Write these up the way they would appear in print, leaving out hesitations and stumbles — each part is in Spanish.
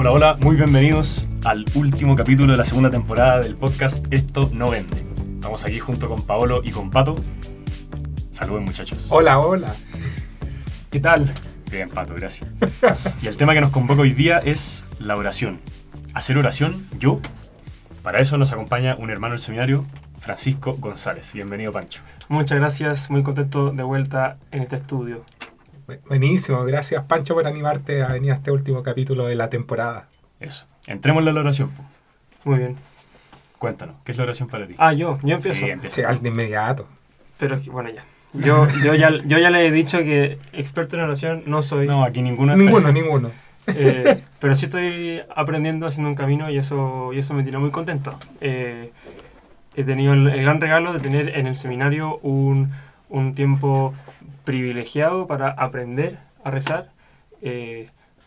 Hola, hola, muy bienvenidos al último capítulo de la segunda temporada del podcast Esto no vende. Estamos aquí junto con Paolo y con Pato. Saluden, muchachos. Hola, hola. ¿Qué tal? Bien, Pato, gracias. Y el tema que nos convoca hoy día es la oración. ¿Hacer oración yo? Para eso nos acompaña un hermano del seminario, Francisco González. Bienvenido, Pancho. Muchas gracias, muy contento de vuelta en este estudio. Buenísimo, gracias Pancho por animarte a venir a este último capítulo de la temporada. Eso. Entremos en la oración. Muy bien. Cuéntanos, ¿qué es la oración para ti? Yo empiezo. Sí, empieza. Sí, de inmediato. Pero es que, bueno, ya. Yo ya le he dicho que experto en oración no soy. No, aquí ninguno. Ninguno. Pero sí estoy aprendiendo, haciendo un camino y eso me tiene muy contento. He tenido el gran regalo de tener en el seminario un tiempo privilegiado para aprender a rezar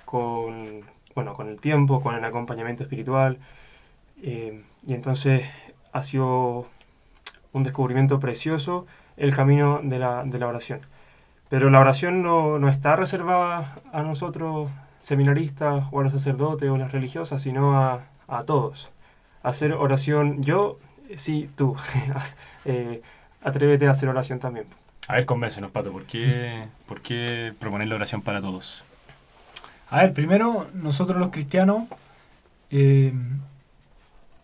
con el tiempo, con el acompañamiento espiritual. Y entonces ha sido un descubrimiento precioso el camino de la oración. Pero la oración no está reservada a nosotros, seminaristas, o a los sacerdotes o a las religiosas, sino a todos. Hacer oración yo, sí, tú. Atrévete a hacer oración también. A ver, convéncenos, Pato, ¿por qué proponer la oración para todos? A ver, primero, nosotros los cristianos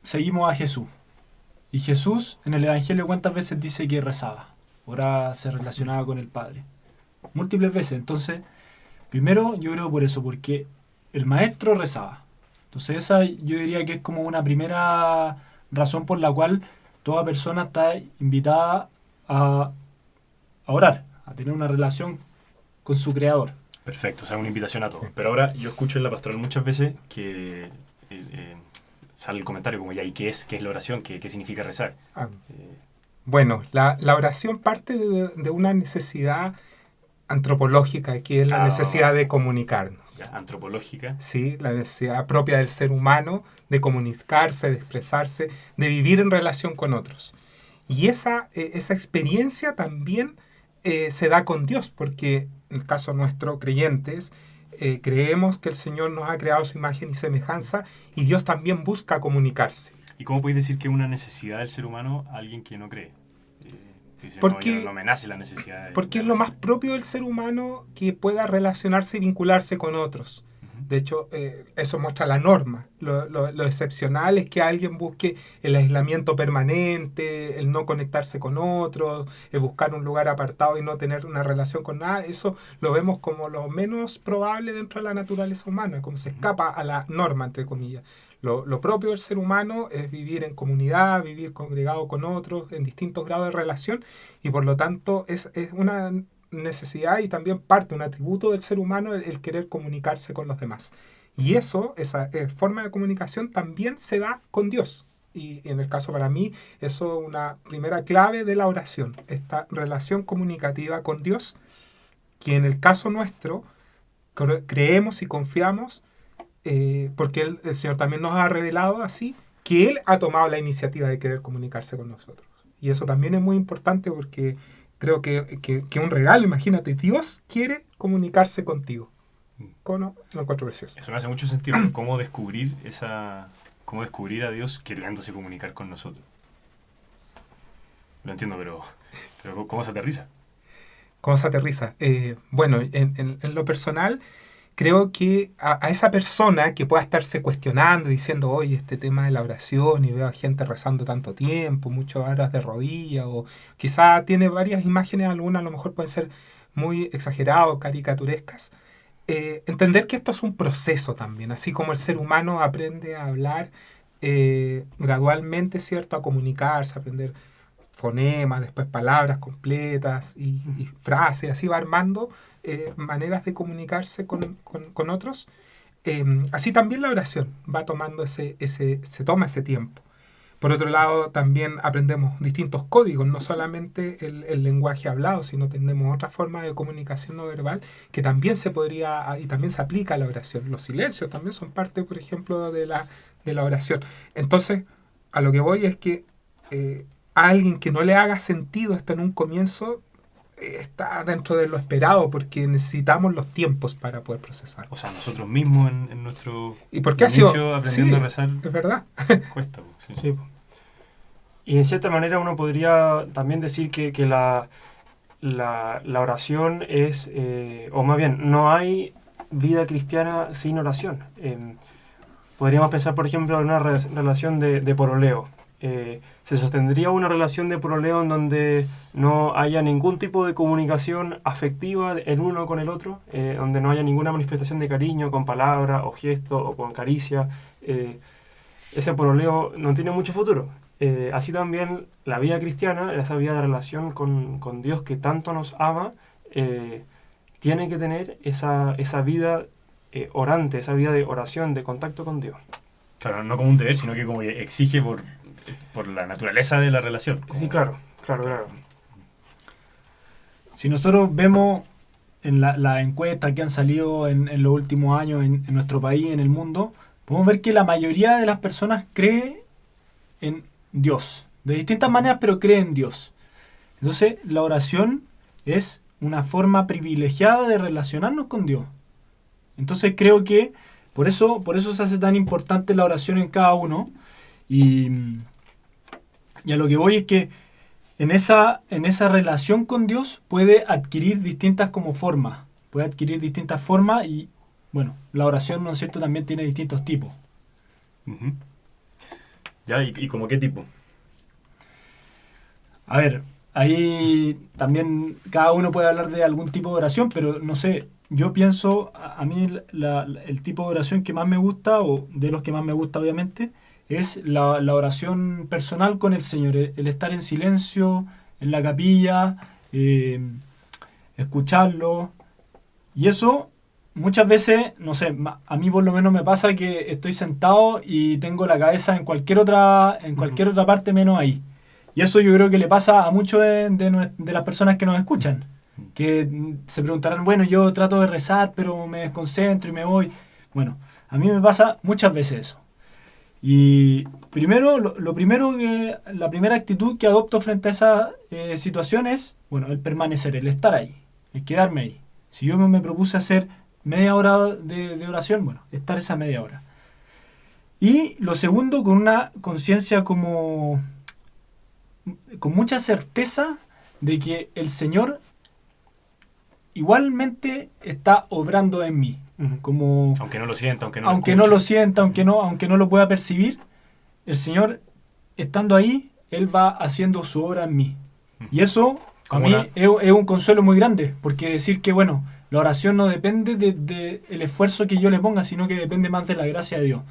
seguimos a Jesús. Y Jesús, en el Evangelio, ¿cuántas veces dice que rezaba? Oraba, se relacionaba con el Padre. Múltiples veces. Entonces, primero, yo creo por eso, porque el Maestro rezaba. Entonces, esa yo diría que es como una primera razón por la cual toda persona está invitada a orar, a tener una relación con su Creador. Perfecto, o sea, una invitación a todos. Sí. Pero ahora yo escucho en la pastoral muchas veces que sale el comentario como, ya, ¿y qué es la oración? ¿Qué significa rezar? Bueno, la oración parte de una necesidad antropológica, que es la necesidad de comunicarnos. Ya, antropológica. Sí, la necesidad propia del ser humano de comunicarse, de expresarse, de vivir en relación con otros. Y esa experiencia también se da con Dios, porque en el caso nuestro, creyentes, creemos que el Señor nos ha creado a su imagen y semejanza y Dios también busca comunicarse. ¿Y cómo podéis decir que es una necesidad del ser humano a alguien que no cree? Dice, Porque, no me nace la necesidad. Porque es lo más propio del ser humano que pueda relacionarse y vincularse con otros. De hecho, eso muestra la norma. Lo excepcional es que alguien busque el aislamiento permanente, el no conectarse con otros, el buscar un lugar apartado y no tener una relación con nada. Eso lo vemos como lo menos probable dentro de la naturaleza humana, como se escapa a la norma, entre comillas. Lo propio del ser humano es vivir en comunidad, vivir congregado con otros, en distintos grados de relación, y por lo tanto es una necesidad y también un atributo del ser humano el querer comunicarse con los demás. Y esa forma de comunicación también se da con Dios. Y en el caso para mí, eso es una primera clave de la oración, esta relación comunicativa con Dios, que en el caso nuestro creemos y confiamos, porque el Señor también nos ha revelado así, que Él ha tomado la iniciativa de querer comunicarse con nosotros. Y eso también es muy importante porque creo que un regalo, imagínate, Dios quiere comunicarse contigo. ¿Cómo lo encuentro precioso? Eso me hace mucho sentido. ¿Cómo descubrir a Dios queriéndose comunicar con nosotros? Lo entiendo, pero ¿cómo se aterriza? ¿Cómo se aterriza? Bueno, en lo personal, creo que a esa persona que pueda estarse cuestionando, diciendo, oye, este tema de la oración, y veo a gente rezando tanto tiempo, muchas horas de rodillas, o quizá tiene varias imágenes, algunas a lo mejor pueden ser muy exageradas o caricaturescas, entender que esto es un proceso también, así como el ser humano aprende a hablar gradualmente, ¿cierto? A comunicarse, a aprender fonemas, después palabras completas y frases, así va armando maneras de comunicarse con otros. Así también la oración va tomando se toma ese tiempo. Por otro lado, también aprendemos distintos códigos, no solamente el lenguaje hablado, sino tenemos otra forma de comunicación no verbal que también se podría y también se aplica a la oración. Los silencios también son parte, por ejemplo, de la oración. Entonces, a lo que voy es que a alguien que no le haga sentido esto en un comienzo, está dentro de lo esperado porque necesitamos los tiempos para poder procesar. O sea, nosotros mismos en nuestro ¿Y por qué ha sido? inicio aprendiendo Sí, a rezar es verdad. cuesta. Po, sí. Sí. Y en cierta manera uno podría también decir que la oración es, o más bien, no hay vida cristiana sin oración. Podríamos pensar, por ejemplo, en una relación de poroleo. Se sostendría una relación de poroleo en donde no haya ningún tipo de comunicación afectiva el uno con el otro, donde no haya ninguna manifestación de cariño con palabras o gestos o con caricia. Ese poroleo no tiene mucho futuro. Así también la vida cristiana, esa vida de relación con Dios que tanto nos ama, tiene que tener esa vida orante, esa vida de oración, de contacto con Dios. Claro, no como un deber, sino que como que exige por la naturaleza de la relación. Como... Sí, claro. Si nosotros vemos en las encuestas que han salido en los últimos años en nuestro país, en el mundo, podemos ver que la mayoría de las personas cree en Dios. De distintas maneras, pero cree en Dios. Entonces, la oración es una forma privilegiada de relacionarnos con Dios. Entonces, creo que por eso se hace tan importante la oración en cada uno. Y a lo que voy es que en esa relación con Dios puede adquirir distintas como formas. Puede adquirir distintas formas y, bueno, la oración, ¿no es cierto?, también tiene distintos tipos. Uh-huh. Ya, ¿y como qué tipo? A ver, ahí también cada uno puede hablar de algún tipo de oración, pero no sé, yo pienso, a mí el tipo de oración que más me gusta, o de los que más me gusta obviamente, es la oración personal con el Señor, el estar en silencio, en la capilla, escucharlo. Y eso muchas veces, no sé, a mí por lo menos me pasa que estoy sentado y tengo la cabeza en cualquier otra parte menos ahí. Y eso yo creo que le pasa a muchos de las personas que nos escuchan, que se preguntarán, bueno, yo trato de rezar, pero me desconcentro y me voy. Bueno, a mí me pasa muchas veces eso. Y primero, la primera actitud que adopto frente a esa situación es, bueno, el permanecer, el estar ahí, el quedarme ahí. Si yo me propuse hacer media hora de oración, bueno, estar esa media hora. Y lo segundo, con una conciencia con mucha certeza de que el Señor igualmente está obrando en mí. Como, aunque no lo sienta, aunque no lo pueda percibir, el Señor estando ahí, Él va haciendo su obra en mí. Y eso a mí es un consuelo muy grande, porque decir que, bueno, la oración no depende del esfuerzo que yo le ponga, sino que depende más de la gracia de Dios.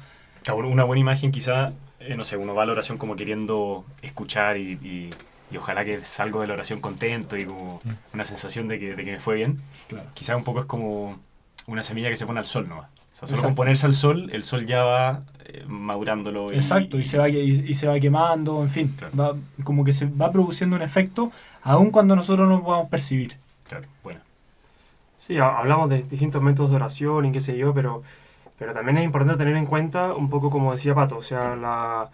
Una buena imagen quizá, no sé, uno va a la oración como queriendo escuchar y ojalá que salgo de la oración contento y como una sensación de que me fue bien. Claro. Quizá un poco es como una semilla que se pone al sol nomás. O sea, solo Exacto. con ponerse al sol, el sol ya va madurándolo. Exacto, y se va quemando, en fin. Claro. Como que se va produciendo un efecto, aun cuando nosotros no podamos percibir. Claro, bueno. Sí, hablamos de distintos métodos de oración y qué sé yo, pero también es importante tener en cuenta, un poco como decía Pato, o sea, la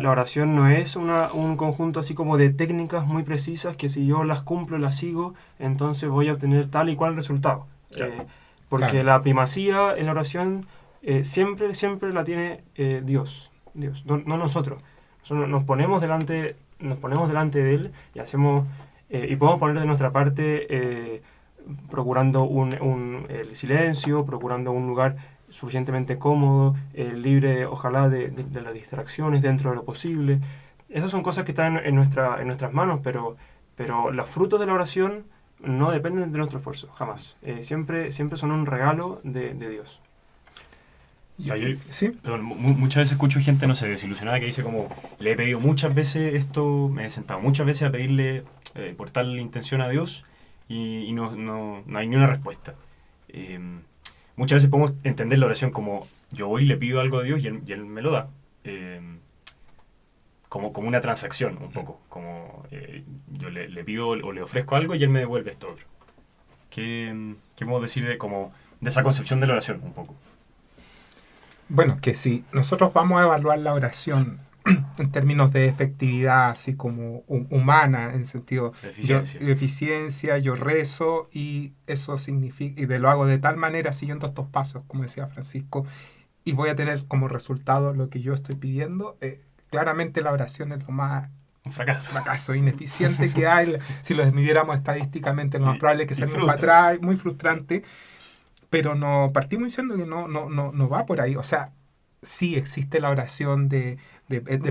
oración no es un conjunto así como de técnicas muy precisas que si yo las cumplo, las sigo, entonces voy a obtener tal y cual resultado. Claro. Porque Claro. la primacía en la oración siempre la tiene Dios, no nosotros. Nosotros nos ponemos delante de Él y hacemos y podemos poner de nuestra parte procurando el silencio, procurando un lugar suficientemente cómodo, libre, ojalá, de las distracciones dentro de lo posible. Esas son cosas que están en nuestras manos, pero los frutos de la oración no dependen de nuestro esfuerzo, jamás. Siempre son un regalo de Dios. ¿Sí? Perdón, muchas veces escucho gente, no sé, desilusionada que dice como, le he pedido muchas veces esto, me he sentado muchas veces a pedirle por tal intención a Dios y no hay ni una respuesta. Muchas veces podemos entender la oración como yo voy y le pido algo a Dios y él me lo da. Como una transacción, un poco. Como yo le pido o le ofrezco algo y él me devuelve esto otro. ¿Qué podemos decir de esa concepción de la oración, un poco? Bueno, que si nosotros vamos a evaluar la oración en términos de efectividad, así como humana, en sentido Eficiencia. eficiencia, yo rezo y eso significa, y lo hago de tal manera siguiendo estos pasos, como decía Francisco, y voy a tener como resultado lo que yo estoy pidiendo. Claramente la oración es lo más Un fracaso. ineficiente que hay. Si lo midiéramos estadísticamente, lo más probable es que Y se nos frustra. para atrás, muy frustrante, pero no partimos diciendo que no va por ahí. O sea, sí existe la oración de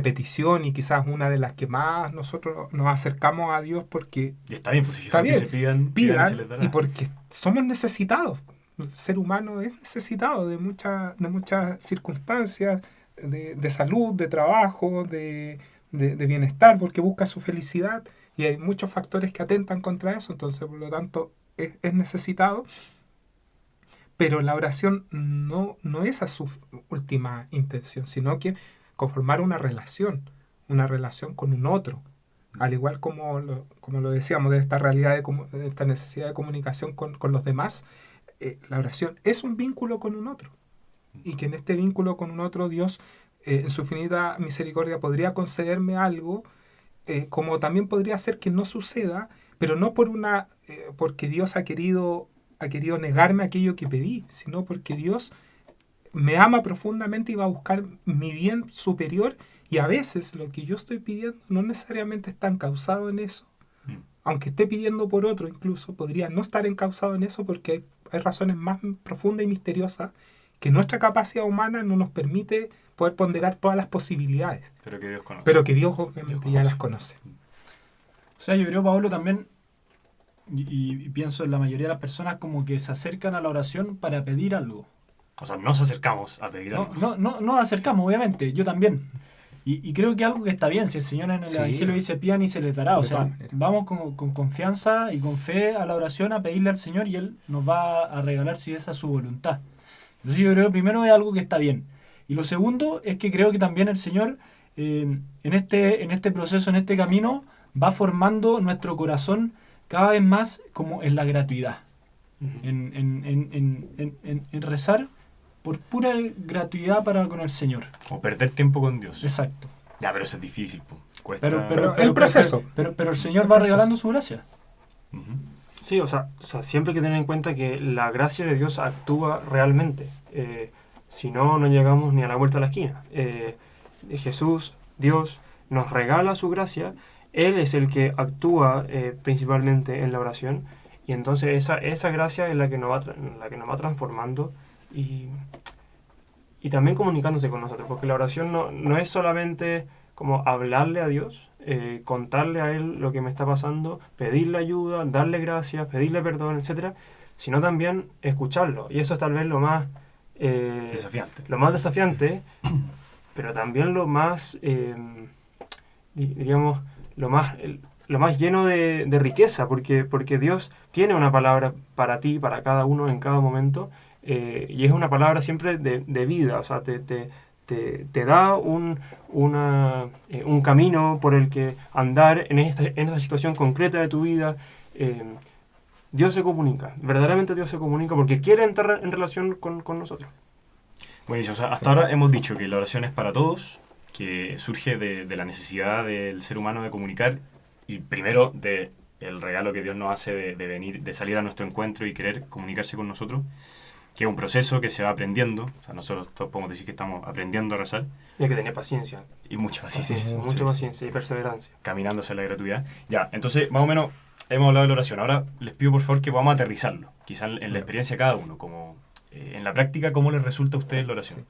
petición y quizás una de las que más nosotros nos acercamos a Dios porque Y está bien, pues si Está Jesús dice pidan y se pidan les dará. y porque somos necesitados. El ser humano es necesitado de muchas circunstancias, de salud, de trabajo, de bienestar, porque busca su felicidad y hay muchos factores que atentan contra eso, entonces por lo tanto es necesitado, pero la oración no es a su última intención, sino que conformar una relación con un otro, al igual como lo decíamos de esta realidad, de esta necesidad de comunicación con los demás. La oración es un vínculo con un otro, y que en este vínculo con un otro Dios, en su infinita misericordia, podría concederme algo, como también podría hacer que no suceda, pero no porque Dios ha querido negarme aquello que pedí, sino porque Dios me ama profundamente y va a buscar mi bien superior, y a veces lo que yo estoy pidiendo no necesariamente está encausado en eso. Mm. Aunque esté pidiendo por otro, incluso podría no estar encausado en eso porque hay razones más profundas y misteriosas que nuestra capacidad humana no nos permite poder ponderar todas las posibilidades, Pero que Dios conoce. pero que Dios obviamente Dios ya conoce. las conoce. O sea, yo creo, Pablo, también, y pienso en la mayoría de las personas como que se acercan a la oración para pedir algo. O sea, nos acercamos a pedir algo. No nos acercamos, obviamente, yo también. Y creo que algo que está bien, si el Señor en el Sí. Evangelio dice pidan y se les dará. O De sea, todas maneras. vamos con confianza y con fe a la oración a pedirle al Señor y Él nos va a regalar si esa es su voluntad. Entonces yo creo que primero es algo que está bien. Y lo segundo es que creo que también el Señor en este proceso, en este camino, va formando nuestro corazón cada vez más como en la gratuidad. En rezar por pura gratuidad para con el Señor. O perder tiempo con Dios. Exacto. Ya, pero eso es difícil. Po. Cuesta. Pero el proceso. Pero el Señor va regalando su gracia. Ujú. Sí, o sea, siempre hay que tener en cuenta que la gracia de Dios actúa realmente. Si no, no llegamos ni a la vuelta de la esquina. Jesús, Dios, nos regala su gracia. Él es el que actúa principalmente en la oración. Y entonces esa gracia es la que nos va transformando y también comunicándose con nosotros. Porque la oración no es solamente como hablarle a Dios, contarle a Él lo que me está pasando, pedirle ayuda, darle gracias, pedirle perdón, etcétera, sino también escucharlo. Y eso es tal vez lo más desafiante, pero también lo más, diríamos, lo más lleno de riqueza, porque Dios tiene una palabra para ti, para cada uno en cada momento, y es una palabra siempre de vida, o sea, te da un camino por el que andar en esta situación concreta de tu vida. Dios se comunica, verdaderamente Dios se comunica porque quiere entrar en relación con nosotros. Buenísimo. O sea, hasta ahora hemos dicho que la oración es para todos, que surge de la necesidad del ser humano de comunicar y primero de el regalo que Dios nos hace de venir, de salir a nuestro encuentro y querer comunicarse con nosotros, que es un proceso que se va aprendiendo. O sea, nosotros todos podemos decir que estamos aprendiendo a rezar. Y hay que tener paciencia. Y mucha paciencia. Sí, Mucha Sí. paciencia y perseverancia. Caminando hacia la gratuidad. Ya, entonces, más o menos, hemos hablado de la oración. Ahora les pido, por favor, que vamos a aterrizarlo. Quizás en la experiencia de cada uno. Como en la práctica, ¿cómo les resulta a ustedes la oración? Sí.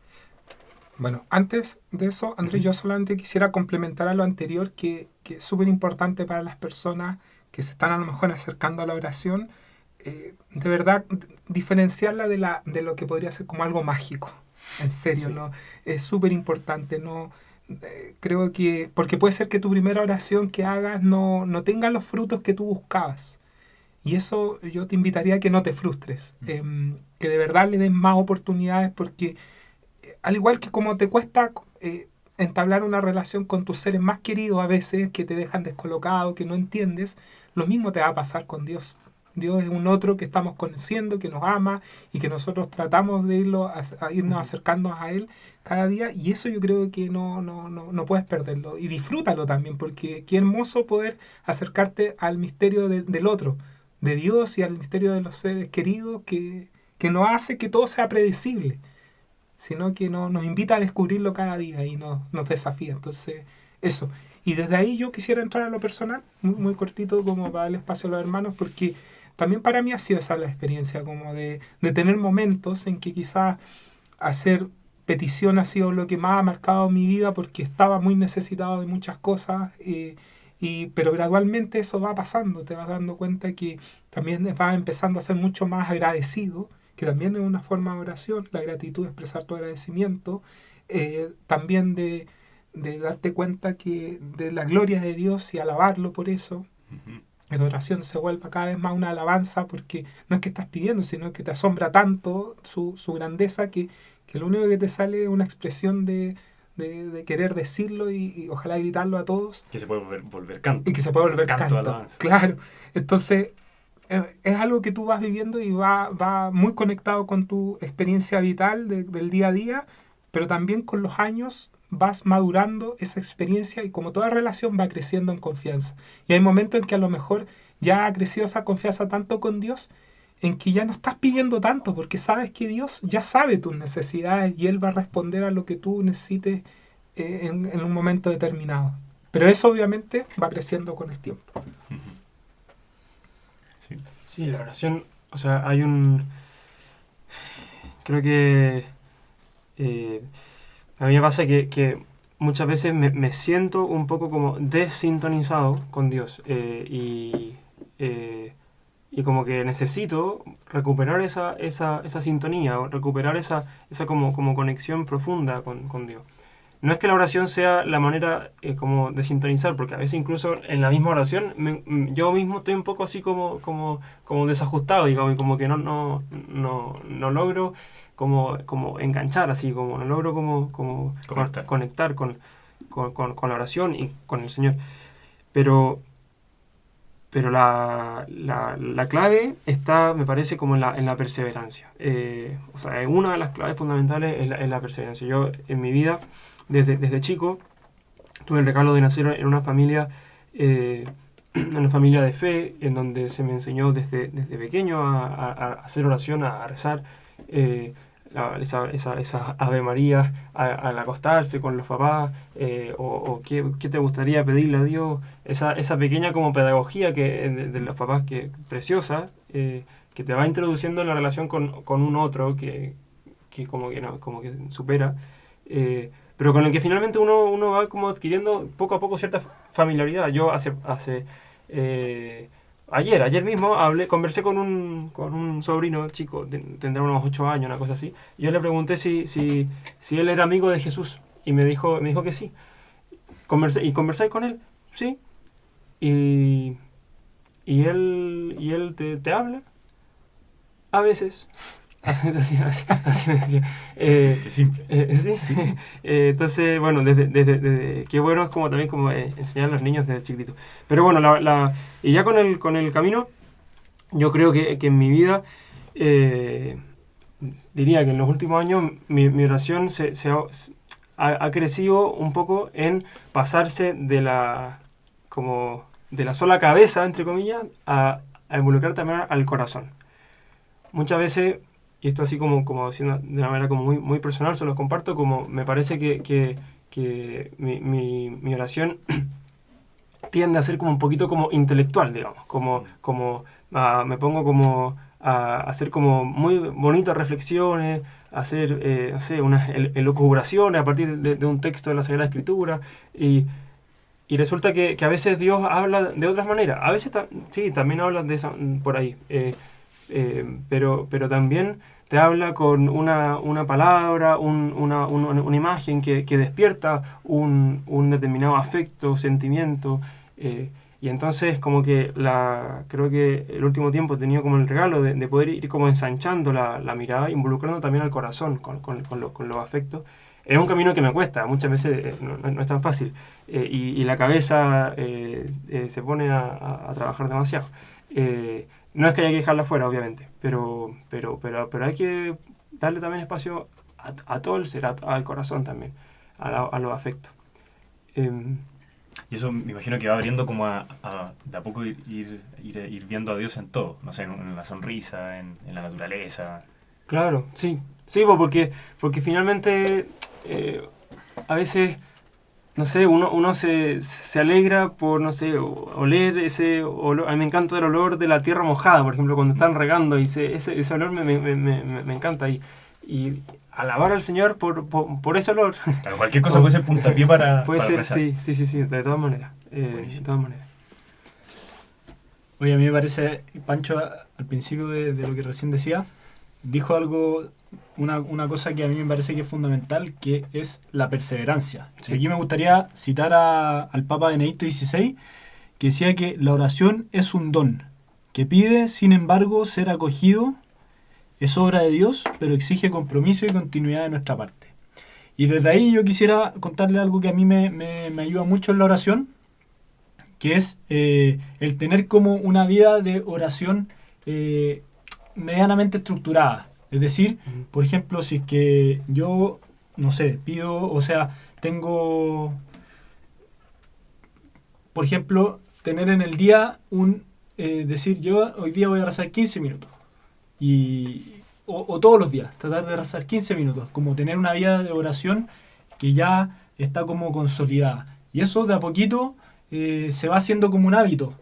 Bueno, antes de eso, Andrés, yo solamente quisiera complementar a lo anterior, que es súper importante para las personas que se están a lo mejor acercando a la oración, de verdad, diferenciarla de lo que podría ser como algo mágico. En serio, Sí. ¿no? Es súper importante, ¿no? Creo que, porque puede ser que tu primera oración que hagas no tenga los frutos que tú buscabas. Y eso yo te invitaría a que no te frustres, que de verdad le des más oportunidades, porque al igual que como te cuesta entablar una relación con tus seres más queridos a veces, que te dejan descolocado, que no entiendes, lo mismo te va a pasar con Dios. Dios es un otro que estamos conociendo, que nos ama y que nosotros tratamos de irnos acercando a Él cada día. Y eso yo creo que no puedes perderlo. Y disfrútalo también, porque qué hermoso poder acercarte al misterio del otro, de Dios, y al misterio de los seres queridos, que no hace que todo sea predecible, sino que nos invita a descubrirlo cada día y nos desafía. Entonces, eso. Y desde ahí yo quisiera entrar a lo personal, muy, muy cortito, como para darle espacio a los hermanos, porque también para mí ha sido esa la experiencia, como de tener momentos en que quizás hacer petición ha sido lo que más ha marcado mi vida, porque estaba muy necesitado de muchas cosas, pero gradualmente eso va pasando, te vas dando cuenta que también vas empezando a ser mucho más agradecido, que también es una forma de oración, la gratitud, expresar tu agradecimiento, también de darte cuenta que de la gloria de Dios y alabarlo por eso. Ujú. Que tu oración se vuelva cada vez más una alabanza, porque no es que estás pidiendo, sino que te asombra tanto su grandeza que lo único que te sale es una expresión de querer decirlo y ojalá gritarlo a todos. Que se puede volver canto. Y que se puede volver Canto, canto. alabanza. Claro. Entonces, es algo que tú vas viviendo y va muy conectado con tu experiencia vital del día a día, pero también con los años vas madurando esa experiencia y como toda relación va creciendo en confianza. Y hay momentos en que a lo mejor ya ha crecido esa confianza tanto con Dios, en que ya no estás pidiendo tanto, porque sabes que Dios ya sabe tus necesidades y Él va a responder a lo que tú necesites en un momento determinado. Pero eso obviamente va creciendo con el tiempo. Ujú. Sí. Sí, la oración, o sea, hay un... Creo que a mí me pasa que muchas veces me siento un poco como desintonizado con Dios y como que necesito recuperar esa sintonía, o recuperar esa como conexión profunda con Dios. No es que la oración sea la manera como de sintonizar, porque a veces incluso en la misma oración yo mismo estoy un poco así como desajustado, digamos, y como que no logro como enganchar, así como no logro como conectar con la oración y con el Señor. Pero la clave está, me parece, como en la perseverancia. O sea, una de las claves fundamentales es la perseverancia. Yo en mi vida, desde chico, tuve el regalo de nacer en una familia de fe, en donde se me enseñó desde pequeño a hacer oración, a rezar, esa Ave María al acostarse con los papás, o qué te gustaría pedirle a Dios, esa pequeña como pedagogía de los papás que preciosa, que te va introduciendo en la relación con un otro que como que supera, pero con el que finalmente uno va como adquiriendo poco a poco cierta familiaridad. Yo ayer mismo conversé con un sobrino chico, tendrá unos 8 años, una cosa así, y yo le pregunté si él era amigo de Jesús, y me dijo que sí. Conversé con él, sí, y él te habla, a veces. Así me decía. Qué simple. Sí. Entonces, bueno, desde qué bueno es como también como enseñar a los niños desde chiquititos. Pero bueno, y ya con el camino, yo creo que en mi vida, diría que en los últimos años mi oración ha crecido un poco en pasarse de la sola cabeza, entre comillas, a involucrar también al corazón. Muchas veces, y esto así como haciendo de una manera como muy, muy personal, se los comparto, como me parece que mi oración tiende a ser como un poquito como intelectual, digamos, me pongo como a hacer como muy bonitas reflexiones, a hacer, no sé, unas elucubraciones a partir de un texto de la Sagrada Escritura, y resulta que a veces Dios habla de otras maneras. A veces sí, también habla de esa, por ahí, pero también te habla con una palabra, una imagen que despierta un determinado afecto, sentimiento, y entonces como que creo que el último tiempo he tenido como el regalo de poder ir como ensanchando la mirada, involucrando también al corazón con los afectos. Es un camino que me cuesta, muchas veces no es tan fácil, y la cabeza se pone a trabajar demasiado. No es que haya que dejarla fuera, obviamente, pero hay que darle también espacio a todo el ser, al corazón también, a los afectos. Y eso me imagino que va abriendo como de a poco ir viendo a Dios en todo, no sé, en la sonrisa, en la naturaleza. Claro, sí. Sí, porque finalmente a veces, no sé, uno se alegra por, no sé, oler ese olor. A mí me encanta el olor de la tierra mojada, por ejemplo, cuando están regando, y ese olor me encanta. Y alabar al Señor por ese olor. Claro, cualquier cosa puede ser puntapié para Puede ser, rezar. sí, de todas maneras. De todas maneras. Oye, a mí me parece, Pancho, al principio de lo que recién decía, dijo algo, una cosa que a mí me parece que es fundamental, que es la perseverancia. Sí. Aquí me gustaría citar al Papa Benedicto XVI, que decía que la oración es un don, que pide, sin embargo, ser acogido, es obra de Dios, pero exige compromiso y continuidad de nuestra parte. Y desde ahí yo quisiera contarle algo que a mí me ayuda mucho en la oración, que es el tener como una vida de oración medianamente estructurada. Es decir, por ejemplo, si es que yo, no sé, pido, o sea, tengo, por ejemplo, tener en el día decir, yo hoy día voy a rezar 15 minutos. O todos los días, tratar de rezar 15 minutos, como tener una vida de oración que ya está como consolidada. Y eso de a poquito se va haciendo como un hábito.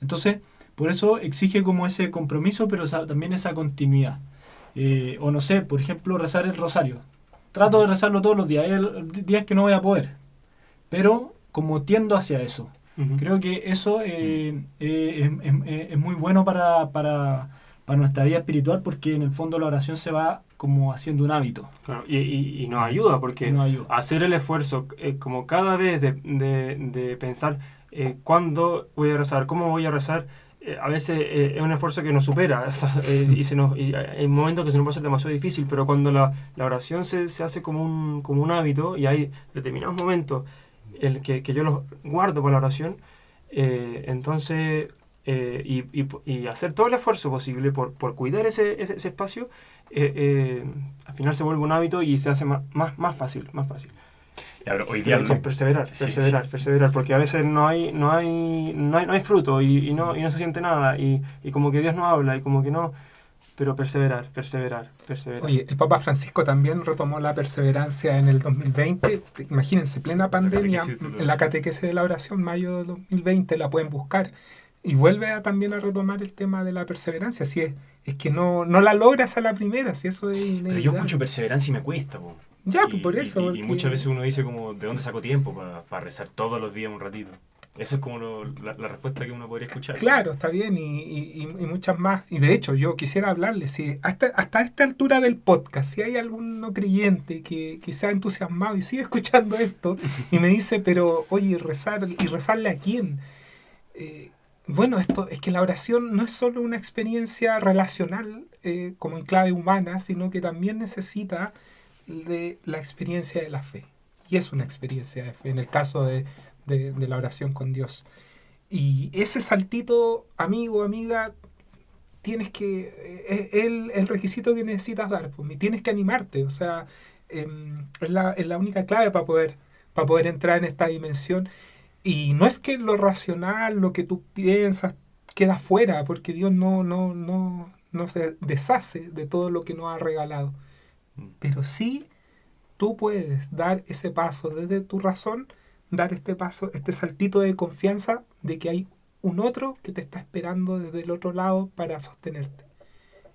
Entonces, por eso exige como ese compromiso, pero también esa continuidad. O no sé, por ejemplo, rezar el rosario. Trato de rezarlo todos los días. Hay días que no voy a poder, pero como tiendo hacia eso. Uh-huh. Creo que eso es muy bueno para nuestra vida espiritual, porque en el fondo la oración se va como haciendo un hábito. Claro, y nos ayuda, porque Nos ayuda. hacer el esfuerzo, como cada vez de pensar cuándo voy a rezar, cómo voy a rezar, a veces es un esfuerzo que nos supera, y hay momentos que se nos puede hacer demasiado difícil, pero cuando la oración se hace como un hábito, y hay determinados momentos que yo los guardo para la oración, entonces... y hacer todo el esfuerzo posible por cuidar ese espacio, al final se vuelve un hábito y se hace más fácil. Claro, hoy día Perseverar, porque a veces no hay fruto y no se siente nada, y como que Dios no habla, y como que no, pero perseverar. Oye, el Papa Francisco también retomó la perseverancia en el 2020. Imagínense, plena pandemia, en la catequesis de la oración, mayo de 2020, la pueden buscar. Y vuelve también a retomar el tema de la perseverancia. Si es que no la logras a la primera, si eso es inevitable. Pero yo escucho perseverancia y me cuesta, po. Ya, pues por eso. Y porque... muchas veces uno dice como, ¿de dónde saco tiempo para rezar todos los días un ratito? Esa es como la respuesta que uno podría escuchar. Claro, está bien, y muchas más. Y de hecho, yo quisiera hablarles, si hasta esta altura del podcast, si hay algún no creyente que se ha entusiasmado y sigue escuchando esto, y me dice, pero oye, ¿rezarle a quién? Bueno, esto es que la oración no es solo una experiencia relacional como en clave humana, sino que también necesita de la experiencia de la fe. Y es una experiencia de fe, en el caso de la oración con Dios. Y ese saltito, amigo, amiga, tienes que... es el requisito que necesitas dar, pues, tienes que animarte. O sea, es la única clave para poder entrar en esta dimensión. Y no es que lo racional, lo que tú piensas, queda fuera, porque Dios no se deshace de todo lo que nos ha regalado. Pero sí, tú puedes dar ese paso desde tu razón, dar este paso, este saltito de confianza de que hay un otro que te está esperando desde el otro lado para sostenerte.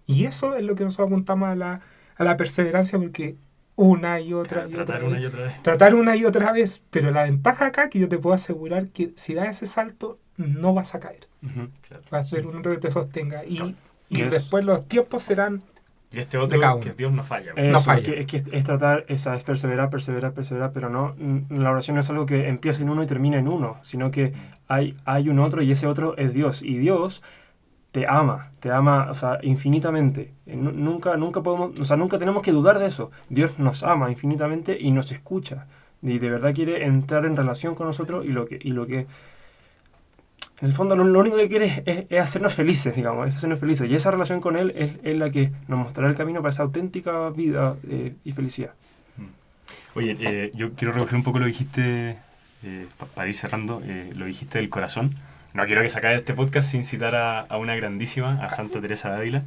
Y eso es lo que nosotros apuntamos a la perseverancia, porque una y otra tratar una y otra vez, pero la ventaja acá es que yo te puedo asegurar que si das ese salto no vas a caer. Uh-huh. Va a ser un hombre que te sostenga, y después los tiempos serán y este otro, que Dios no falla. No falla. Es que es tratar, es perseverar, pero no, la oración no es algo que empieza en uno y termina en uno, sino que hay un otro, y ese otro es Dios, y Dios te ama, o sea, infinitamente. Nunca podemos, o sea, nunca tenemos que dudar de eso. Dios nos ama infinitamente y nos escucha, y de verdad quiere entrar en relación con nosotros, y lo que En el fondo lo único que quiere es hacernos felices, digamos, es hacernos felices. Y esa relación con Él es la que nos mostrará el camino para esa auténtica vida y felicidad. Oye, yo quiero recoger un poco lo que dijiste, para ir cerrando, lo dijiste del corazón. No quiero que se acabe este podcast sin citar a una grandísima, a Santa Teresa de Ávila,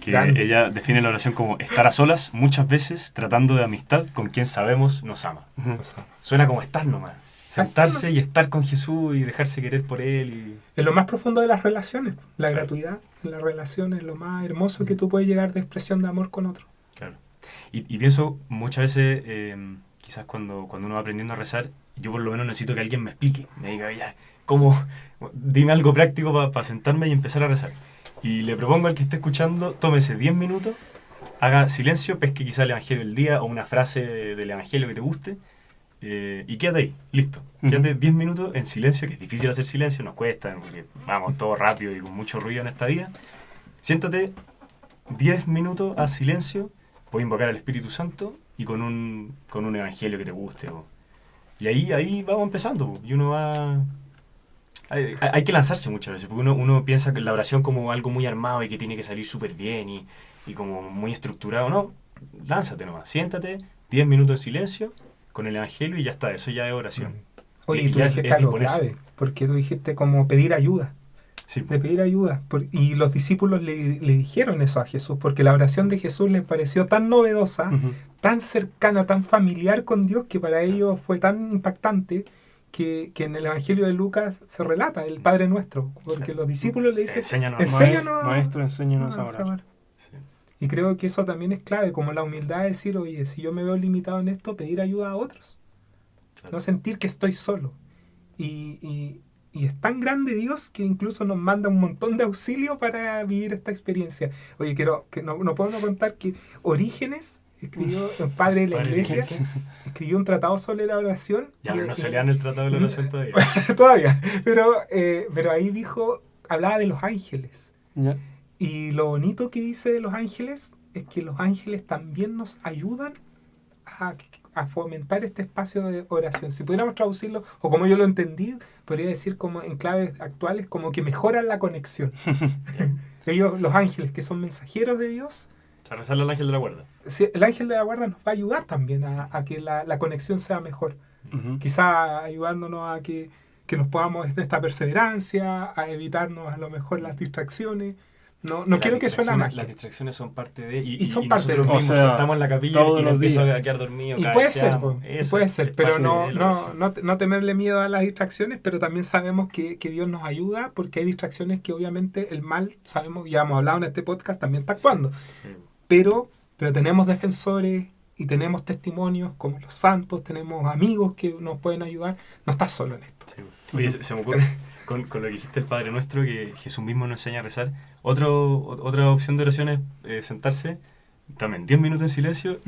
que ella define la oración como estar a solas muchas veces tratando de amistad con quien sabemos nos ama. Suena como estar nomás. Sentarse y estar con Jesús y dejarse querer por Él. Es lo más profundo de las relaciones. La gratuidad en las relaciones es lo más hermoso que tú puedes llegar de expresión de amor con otro. Claro. Y pienso muchas veces, quizás cuando uno va aprendiendo a rezar, yo por lo menos necesito que alguien me explique. Me diga, ya, ¿cómo? Dime algo práctico para sentarme y empezar a rezar. Y le propongo al que esté escuchando, tómese 10 minutos, haga silencio, pesque quizás el Evangelio del día o una frase del Evangelio que te guste. Y quédate ahí, listo. Quédate 10 minutos en silencio, que es difícil hacer silencio, nos cuesta, porque vamos todo rápido y con mucho ruido en esta vida. Siéntate 10 minutos a silencio, voy a invocar al Espíritu Santo y con un evangelio que te guste. Y ahí vamos empezando. Y uno va... Hay que lanzarse muchas veces, porque uno piensa que la oración como algo muy armado y que tiene que salir súper bien y como muy estructurado. No, lánzate nomás, siéntate, 10 minutos en silencio con el evangelio y ya está, eso ya es oración. Oye, y tú dijiste algo clave, porque tú dijiste como pedir ayuda. Sí. De pedir ayuda. Y los discípulos le dijeron eso a Jesús, porque la oración de Jesús les pareció tan novedosa, tan cercana, tan familiar con Dios, que para ellos fue tan impactante que en el Evangelio de Lucas se relata el Padre Nuestro, porque los discípulos le dicen, Maestro, enséñanos a orar. Sí. Y creo que eso también es clave, como la humildad de decir, oye, si yo me veo limitado en esto, pedir ayuda a otros. Claro. No sentir que estoy solo. Y es tan grande Dios que incluso nos manda un montón de auxilio para vivir esta experiencia. Oye, no puedo contar que Orígenes escribió, el padre de la iglesia, escribió un tratado sobre la oración. Ya, no se lean el tratado de la oración todavía. Todavía. Pero ahí hablaba de los ángeles. Yeah. Y lo bonito que dice de los ángeles es que los ángeles también nos ayudan a fomentar este espacio de oración. Si pudiéramos traducirlo, o como yo lo entendí, podría decir como en claves actuales, como que mejoran la conexión. Ellos, los ángeles, que son mensajeros de Dios. A rezarle al ángel de la guarda. Sí, el ángel de la guarda nos va a ayudar también a que la conexión sea mejor. Quizá ayudándonos a que nos podamos en esta perseverancia, a evitarnos a lo mejor las distracciones. No quiero que suene a magia. Las distracciones son parte de... Y son parte de lo mismo. O sea, estamos en la capilla y nos empiezo a quedar dormido. Y puede ser, pero no temerle miedo a las distracciones, pero también sabemos que Dios nos ayuda, porque hay distracciones que obviamente el mal, sabemos, ya hemos hablado en este podcast, también está actuando. Sí. Pero tenemos defensores y tenemos testimonios como los santos, tenemos amigos que nos pueden ayudar. No estás solo en esto. Sí. Oye, se me ocurre... Con lo que dijiste el Padre Nuestro, que Jesús mismo nos enseña a rezar. Otra opción de oración es sentarse, también 10 minutos en silencio,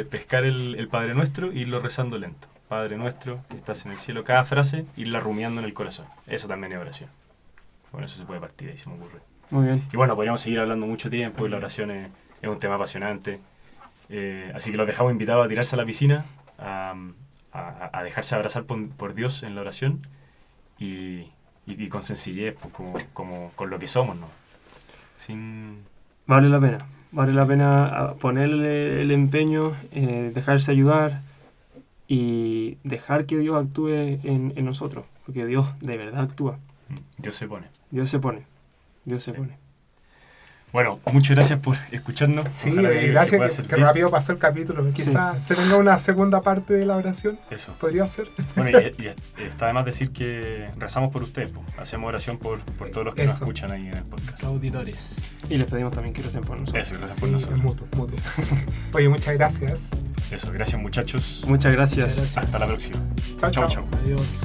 pescar el Padre Nuestro e irlo rezando lento. Padre Nuestro, que estás en el cielo, cada frase, irla rumiando en el corazón. Eso también es oración. Bueno, eso se puede partir ahí, se me ocurre. Muy bien. Y bueno, podríamos seguir hablando mucho tiempo, y la oración es un tema apasionante. Así que los dejamos invitados a tirarse a la piscina, a dejarse abrazar por Dios en la oración, y con sencillez, pues, como con lo que somos, ¿no? Vale la pena ponerle el empeño, dejarse ayudar y dejar que Dios actúe en nosotros, porque Dios de verdad actúa. Dios se pone. Bueno, muchas gracias por escucharnos. Sí, gracias, que rápido pasó el capítulo. Quizás se venga una segunda parte de la oración. Eso. Podría ser. Bueno, y está de más decir que rezamos por ustedes. Hacemos oración por todos los que nos escuchan ahí en el podcast. Auditores. Y les pedimos también que recen por nosotros. Eso, recen por nosotros. Mutuo. Oye, muchas gracias. Eso, gracias muchachos. Muchas gracias. Hasta la próxima. Chao. Adiós.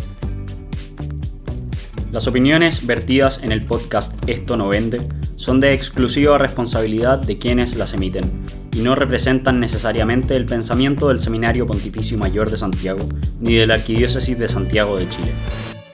Las opiniones vertidas en el podcast Esto no vende son de exclusiva responsabilidad de quienes las emiten y no representan necesariamente el pensamiento del Seminario Pontificio Mayor de Santiago ni de la Arquidiócesis de Santiago de Chile.